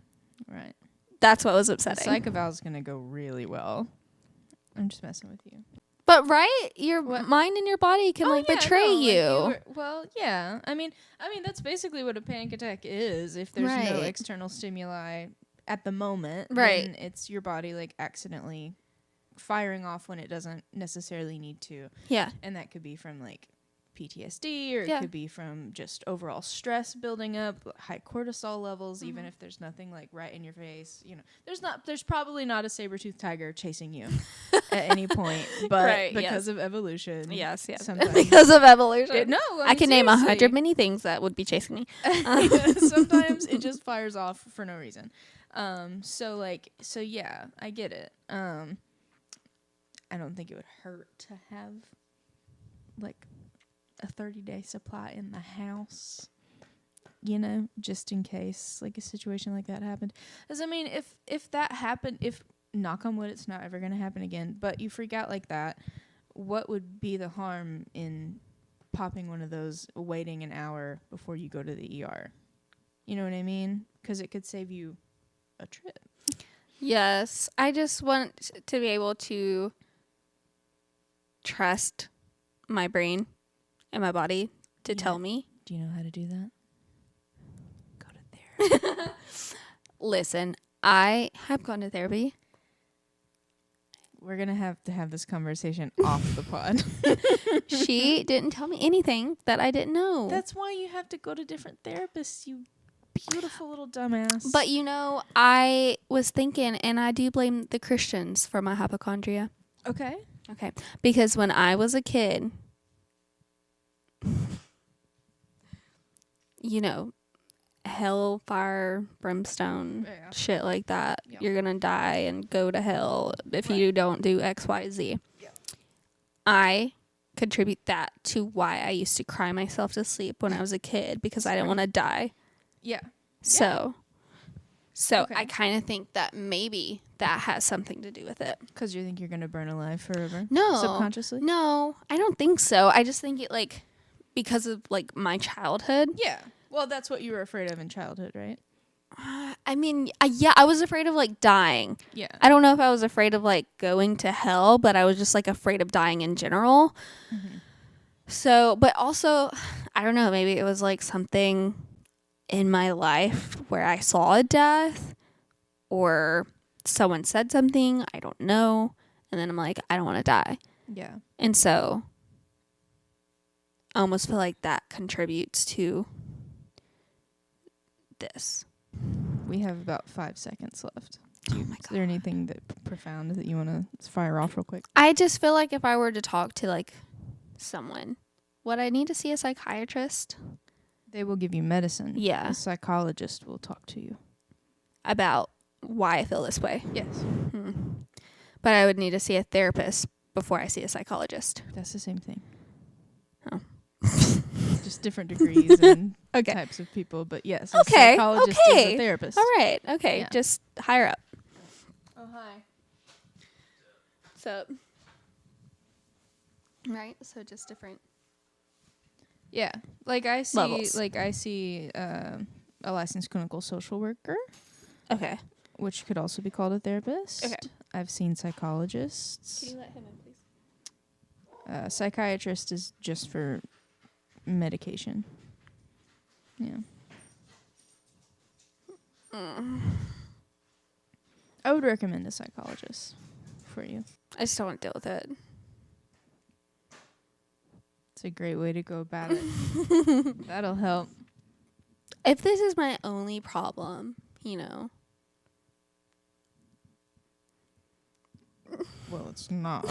Right. That's what was upsetting. The psych eval is going to go really well. I'm just messing with you. But, right? Your mind and your body can, betray you. Like well, yeah. I mean, that's basically what a panic attack is. If there's no external stimuli at the moment, then it's your body, like, accidentally firing off when it doesn't necessarily need to. Yeah. And that could be from, like, PTSD, or it could be from just overall stress building up, high cortisol levels, even if there's nothing, like, right in your face. You know, there's probably not a saber-toothed tiger chasing you at any point, but because of evolution. Yes. Because of evolution. I can name 100 many things that would be chasing me. Sometimes it just fires off for no reason. So yeah, I get it. I don't think it would hurt to have, like, a 30-day supply in the house, you know, just in case, like, a situation like that happened. Because, I mean, if that happened, if, knock on wood, it's not ever going to happen again, but you freak out like that, what would be the harm in popping one of those, waiting an hour before you go to the ER? You know what I mean? Because it could save you a trip. Yes. I just want to be able to trust my brain and my body to tell me. Do you know how to do that? Go to therapy. Listen, I have gone to therapy. We're going to have this conversation off the pod. She didn't tell me anything that I didn't know. That's why you have to go to different therapists, you beautiful little dumbass. But, you know, I was thinking, and I do blame the Christians for my hypochondria. Okay. Because when I was a kid... you know, hellfire, brimstone, shit like that. Yeah. You're gonna die and go to hell if you don't do X, Y, Z. Yeah. I contribute that to why I used to cry myself to sleep when I was a kid, because I didn't want to die. Yeah. So So I kind of think that maybe that has something to do with it. Because you think you're going to burn alive forever? No. Subconsciously? No, I don't think so. I just think it, like, because of, like, my childhood. Yeah. Well, that's what you were afraid of in childhood, right? I mean, I was afraid of, like, dying. Yeah. I don't know if I was afraid of, like, going to hell, but I was just, like, afraid of dying in general. Mm-hmm. So, but also, I don't know, maybe it was, like, something in my life where I saw a death or someone said something, I don't know, and then I'm like, I don't want to die. Yeah. And so I almost feel like that contributes to this. We have about 5 seconds left. Oh my God. Is there anything that profound that you want to fire off real quick? I just feel like if I were to talk to, like, someone, would I need to see a psychiatrist? They will give you medicine. Yeah. A psychologist will talk to you. About why I feel this way. Yes. But I would need to see a therapist before I see a psychologist. That's the same thing. Oh. Just different degrees and types of people. But yes, a psychologist is a therapist. All right. Okay. Yeah. Just higher up. Oh, hi. So. Right. So just different. Yeah. Like I see levels. A licensed clinical social worker. Okay. Which could also be called a therapist. Okay. I've seen psychologists. Can you let him in, please? Psychiatrist is just for medication. Yeah. I would recommend a psychologist for you. I just don't want to deal with it. It's a great way to go about it. That'll help. If this is my only problem, you know. Well, it's not.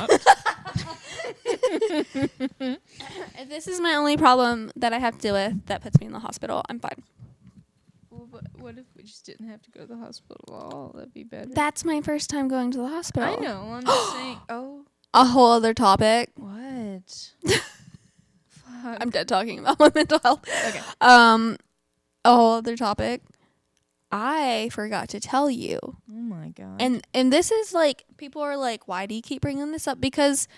If this is my only problem that I have to deal with that puts me in the hospital, I'm fine. Well, but what if we just didn't have to go to the hospital at all? That'd be better. That's my first time going to the hospital. I know. I'm just saying. Oh. A whole other topic. What? Fuck. I'm dead talking about my mental health. Okay. A whole other topic. I forgot to tell you. Oh my God. And this is like, people are like, why do you keep bringing this up? Because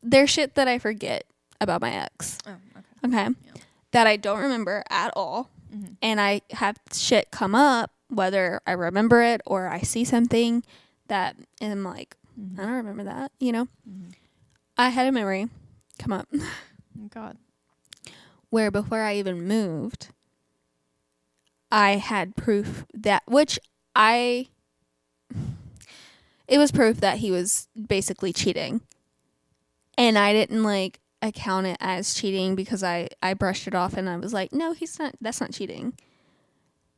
there's shit that I forget about my ex. Oh, okay. Okay. Yeah. That I don't remember at all. Mm-hmm. And I have shit come up, whether I remember it or I see something that and I'm like, I don't remember that, you know? Mm-hmm. I had a memory come up. Oh God. Where before I even moved, I had proof that, it was proof that he was basically cheating. And I didn't like account it as cheating because I brushed it off and I was like, no, that's not cheating.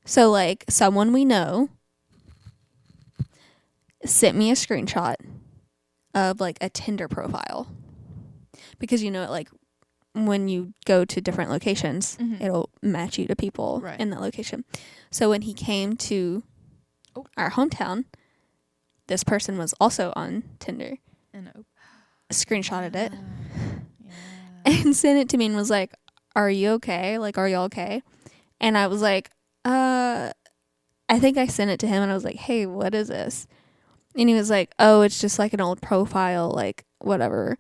So like someone we know sent me a screenshot of like a Tinder profile. Because you know, like when you go to different locations, it'll match you to people in that location. So when he came to our hometown, this person was also on Tinder. And screenshotted it. Yeah. And sent it to me and was like, are you okay? Like, are you okay? And I was like, I think I sent it to him and I was like, hey, what is this? And he was like, oh, it's just like an old profile, like whatever.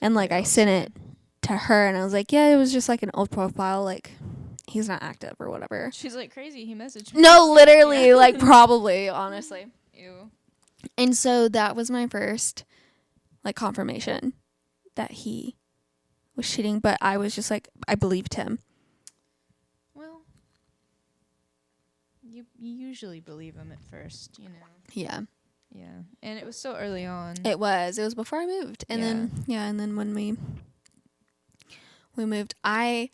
And like I sent it to her and I was like, yeah, it was just like an old profile, like he's not active or whatever. She's like, crazy, he messaged me. No, literally, like probably, honestly. Ew. And so that was my first like confirmation that he was cheating, but I was just like, I believed him. Well, you usually believe him at first, you know. Yeah. Yeah. And it was so early on. It was before I moved. And then when we moved, I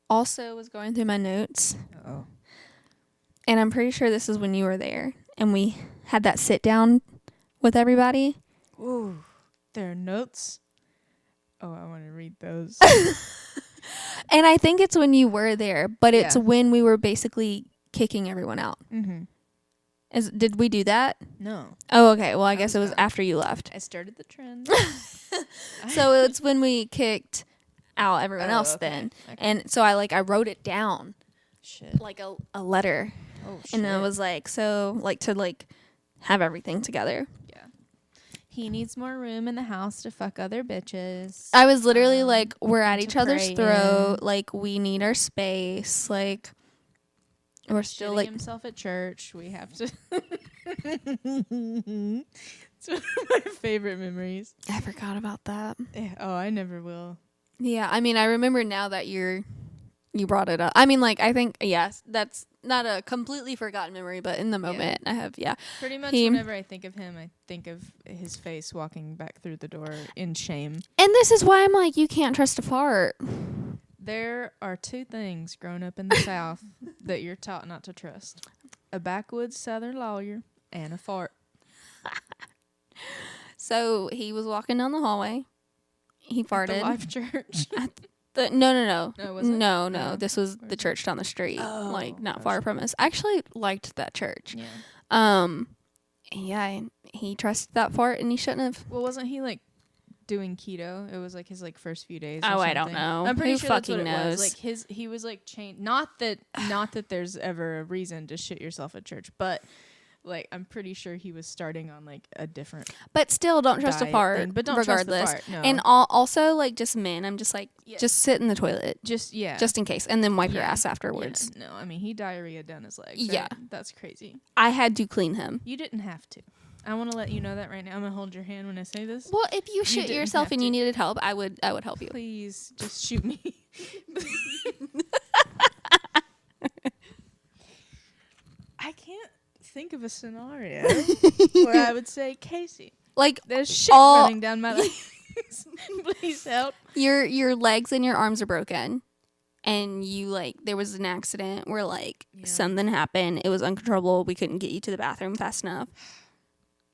also was going through my notes. Oh. And I'm pretty sure this is when you were there and we had that sit down with everybody. Ooh. There are notes. Oh, I want to read those. And I think it's when you were there, but it's when we were basically kicking everyone out. Mm-hmm. Did we do that? No. Oh, okay. Well, I guess it was after you left. I started the trend. So it's when we kicked out everyone else then. Okay. And so I wrote it down. Shit. Like a letter. Oh, shit. And I was like, so, like, to, like, have everything together. Yeah. He needs more room in the house to fuck other bitches. I was literally like, we're at each other's throat. Like, we need our space. Like, we're still, like... himself at church. We have to... It's one of my favorite memories. I forgot about that. Yeah. Oh, I never will. Yeah, I mean, I remember now that you brought it up. I mean, like, I think, yes, that's not a completely forgotten memory, but in the moment, I have, Pretty much whenever I think of him, I think of his face walking back through the door in shame. And this is why I'm like, you can't trust a fart. There are two things growing up in the South that you're taught not to trust. A backwoods Southern lawyer and a fart. So he was walking down the hallway. He farted. At the Life Church. No. No, was it? No. This was the church down the street, like not far from us. I actually liked that church. Yeah. Yeah, he trusted that fart, and he shouldn't have. Well, wasn't he like doing keto? It was like his like first few days. Oh, I don't know. I'm pretty Who sure that's what fucking it knows? was. Like he was like chained. Not that there's ever a reason to shit yourself at church, but. Like, I'm pretty sure he was starting on, like, a different... But still, don't trust a fart, thing. But don't regardless. trust the fart, no. And also, like, just men, I'm just like, just sit in the toilet. Just in case. And then wipe your ass afterwards. Yeah. No, I mean, he diarrhea down his legs. Yeah. Right? That's crazy. I had to clean him. You didn't have to. I want to let you know that right now. I'm going to hold your hand when I say this. Well, if you shit yourself and you needed help, I would help you. Please, just shoot me. I can't think of a scenario where I would say, Kasey, like there's shit running down my legs. Please help. Your legs and your arms are broken, and you like there was an accident where like something happened. It was uncontrollable. We couldn't get you to the bathroom fast enough.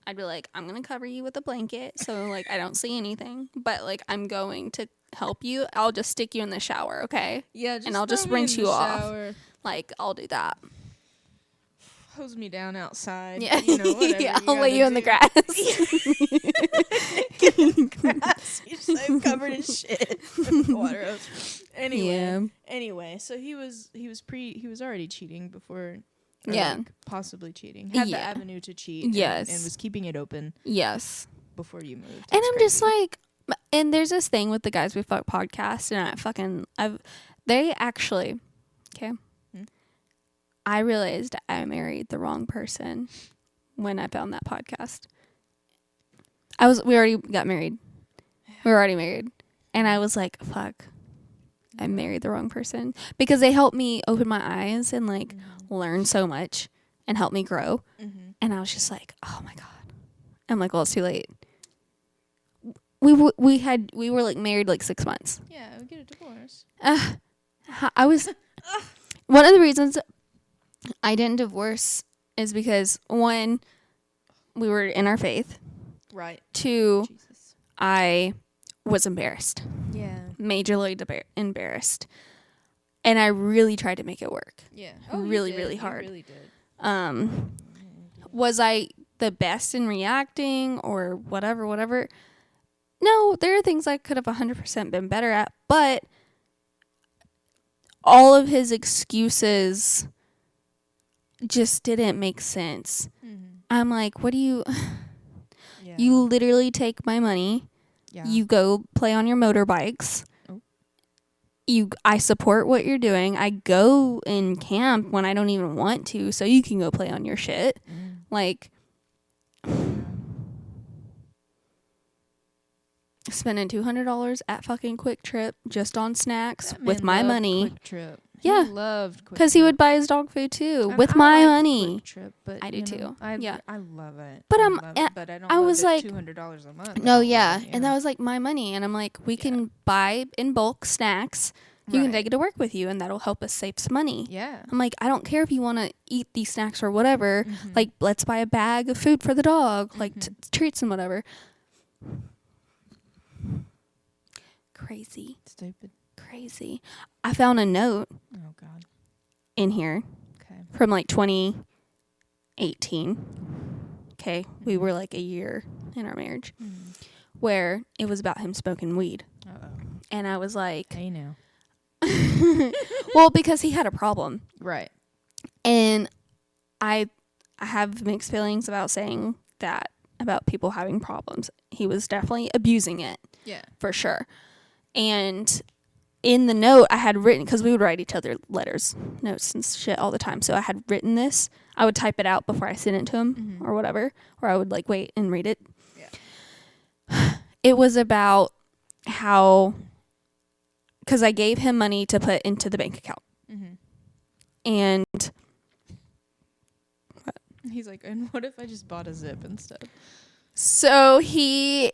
I'd be like, I'm gonna cover you with a blanket so like I don't see anything, but like I'm going to help you. I'll just stick you in the shower, okay? Yeah, and I'll just rinse you off. Like I'll do that. Hose me down outside. Yeah, you know, whatever I'll lay you in the grass. Get in the grass. You're so covered in shit. Water hose. Anyway, so he was already cheating before. Like possibly cheating. Had the avenue to cheat. Yes, and was keeping it open. Yes, before you moved. And I'm just like, and there's this thing with the Guys We Fuck podcast, and they actually, okay. I realized I married the wrong person when I found that podcast. We already got married. We were already married. And I was like, fuck, I married the wrong person. Because they helped me open my eyes and like learn so much and help me grow. Mm-hmm. And I was just like, oh my God. I'm like, well, it's too late. We were like married like 6 months. Yeah, we get a divorce. One of the reasons I didn't divorce is because 1, we were in our faith. Right. 2, I was embarrassed. Yeah. Majorly embarrassed. And I really tried to make it work. Yeah. Really hard. You really did. Was I the best in reacting or whatever? No, there are things I could have 100% been better at, but all of his excuses just didn't make sense. Mm-hmm. I'm like, what do you... You literally take my money. Yeah. You go play on your motorbikes. Oh. I support what you're doing. I go in camp when I don't even want to, so you can go play on your shit. Mm. Like... Spending $200 at fucking Quick Trip just on snacks with my money. Quick Trip. Yeah, he loved Quick Trip. Because he would buy his dog food too with my money. Quick Trip, but I do too. I love it. But but I don't. I was like $200 a month. No, yeah, and that was like my money, and I'm like, we can buy in bulk snacks. You can take it to work with you, and that'll help us save some money. Yeah. I'm like, I don't care if you want to eat these snacks or whatever. Mm-hmm. Like, let's buy a bag of food for the dog, like treats and whatever. Crazy. Stupid. Crazy. I found a note. Oh, God. In here. Okay. From like 2018. Okay. Mm-hmm. We were like a year in our marriage. Mm-hmm. Where it was about him smoking weed. Uh-oh. And I was like... Hey, now. Well, because he had a problem. Right. And I have mixed feelings about saying that about people having problems. He was definitely abusing it. Yeah. For sure. And in the note I had written, because we would write each other notes and shit all the time. So I had written this. I would type it out before I sent it to him or whatever. Or I would like wait and read it. Yeah. It was about how, because I gave him money to put into the bank account. And what? He's like, and what if I just bought a zip instead? So he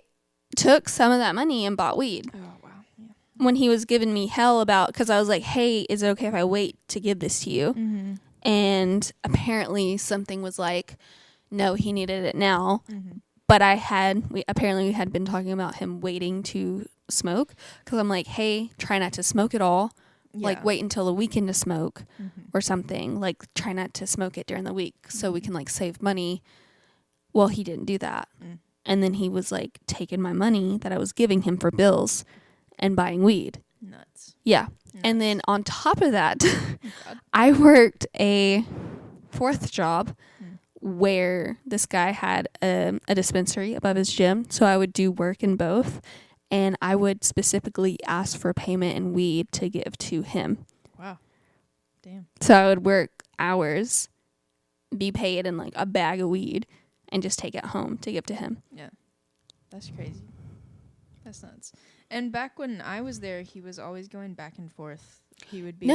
took some of that money and bought weed. Oh, wow. Yeah. When he was giving me hell about, because I was like, hey, is it okay if I wait to give this to you? And apparently something was like, no, he needed it now. But we had been talking about him waiting to smoke, because I'm like, hey, try not to smoke at all. Yeah. Like, wait until the weekend to smoke or something. Like, try not to smoke it during the week so we can, like, save money. Well, he didn't do that. And then he was, like, taking my money that I was giving him for bills and buying weed. Nuts. Yeah. Nuts. And then on top of that, I worked a fourth job where this guy had a dispensary above his gym. So I would do work in both. And I would specifically ask for payment in weed to give to him. Wow. Damn. So I would work hours, be paid in like a bag of weed, and just take it home to give to him. Yeah. That's crazy. That's nuts. And back when I was there, he was always going back and forth. He would be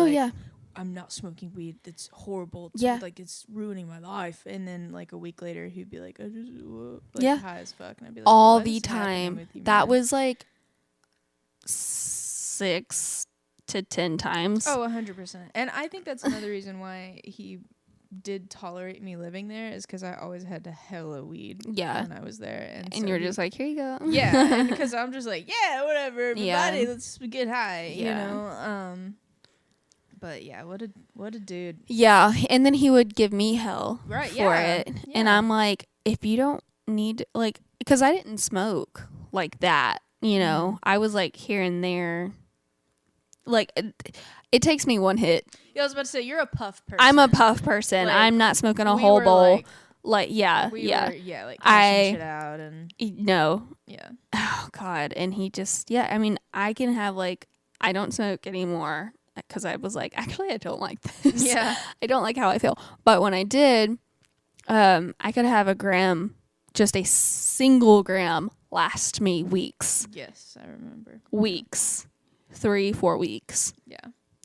I'm not smoking weed. It's horrible. It's ruining my life. And then like a week later, he'd be like, I just high as fuck. And I'd be like, all the time. That was like 6 to 10 times. Oh, 100%. And I think that's another reason why he did tolerate me living there, is because I always had to hella weed when I was there. And so you're just like, here you go. Yeah. And because I'm just like, yeah, whatever. Everybody, let's get high, you know? But yeah, what a dude. Yeah, and then he would give me hell for it. Yeah. And I'm like, if you don't need, like, because I didn't smoke like that, you know. I was like here and there. Like, it takes me one hit. Yeah, I was about to say, you're a puff person. I'm a puff person. Like, I'm not smoking a whole bowl. Like cashing shit out and. No. Yeah. Oh, God. And he just, I mean, I can have, like, I don't smoke anymore. Because I was like, actually, I don't like this. Yeah. I don't like how I feel. But when I did, I could have a gram, just a single gram, last me weeks. Yes, I remember. Weeks. 3-4 weeks. Yeah.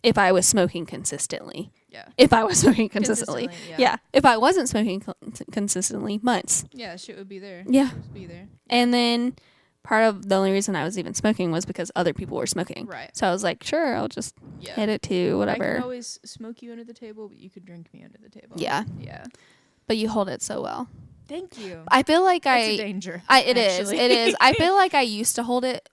If I was smoking consistently. Yeah. If I was smoking consistently. Yeah. If I wasn't smoking consistently, months. Yeah, shit would be there. Yeah. It would be there. And then part of the only reason I was even smoking was because other people were smoking. Right. So I was like, sure, I'll just hit it too, whatever. I can always smoke you under the table, but you could drink me under the table. Yeah. Yeah. But you hold it so well. Thank you. I feel like It's a danger. It is. I feel like I used to hold it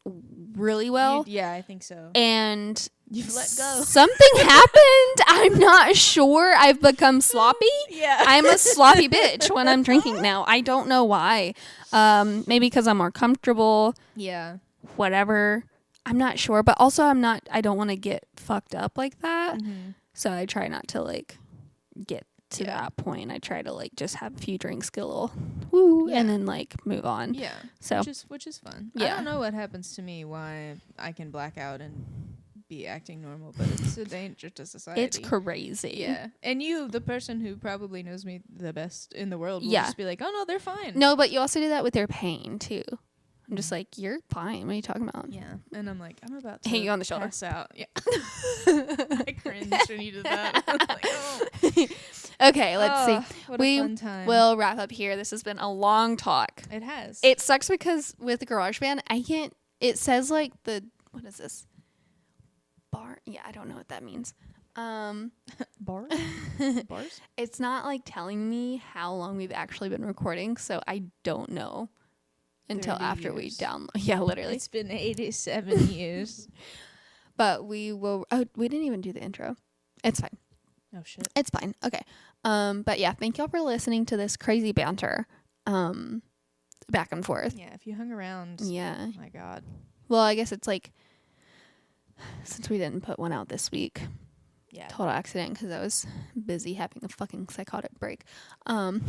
really well. Yeah, I think so. And you've let go. Something happened. I'm not sure. I've become sloppy. Yeah. I'm a sloppy bitch when I'm drinking now. I don't know why. Maybe because I'm more comfortable. Yeah. Whatever. I'm not sure. But also I don't want to get fucked up like that. So I try not to like get to that point. I try to like just have a few drinks, get a little woo, and then like move on. Yeah. So which is fun. Yeah. I don't know what happens to me, why I can black out and be acting normal, but it's a danger to society. It's crazy. Yeah. And you, the person who probably knows me the best in the world, will just be like, oh no, they're fine. No, but you also do that with their pain too. I'm just like, you're fine. What are you talking about? Yeah. And I'm like, I'm about to hang you on the shoulder. Pass out. Yeah. I cringed when you did that. I was like, oh. Okay, let's see. What a fun time. We'll wrap up here. This has been a long talk. It has. It sucks because with the GarageBand, I can't. It says like what is this? Bar? Yeah, I don't know what that means. Bars? Bars? It's not like telling me how long we've actually been recording, so I don't know until after we download. Yeah, literally. It's been 87 years. But we will. Oh, we didn't even do the intro. It's fine. Oh shit. It's fine. Okay. But yeah, thank y'all for listening to this crazy banter. Back and forth. Yeah, if you hung around. Yeah. Oh my God. Well, I guess it's like, since we didn't put one out this week, Yeah. Total accident because I was busy having a fucking psychotic break. So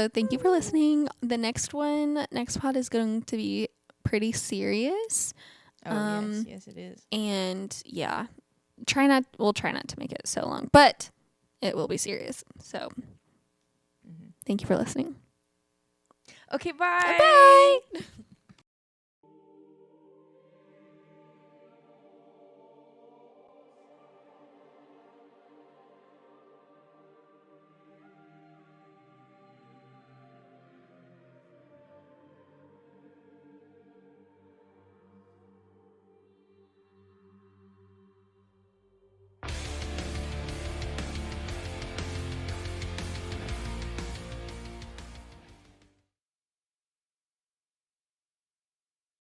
thank you for listening. The next pod is going to be pretty serious. Yes, it is. And yeah, we'll try not to make it so long, but it will be serious. So thank you for listening. Okay, bye. Bye.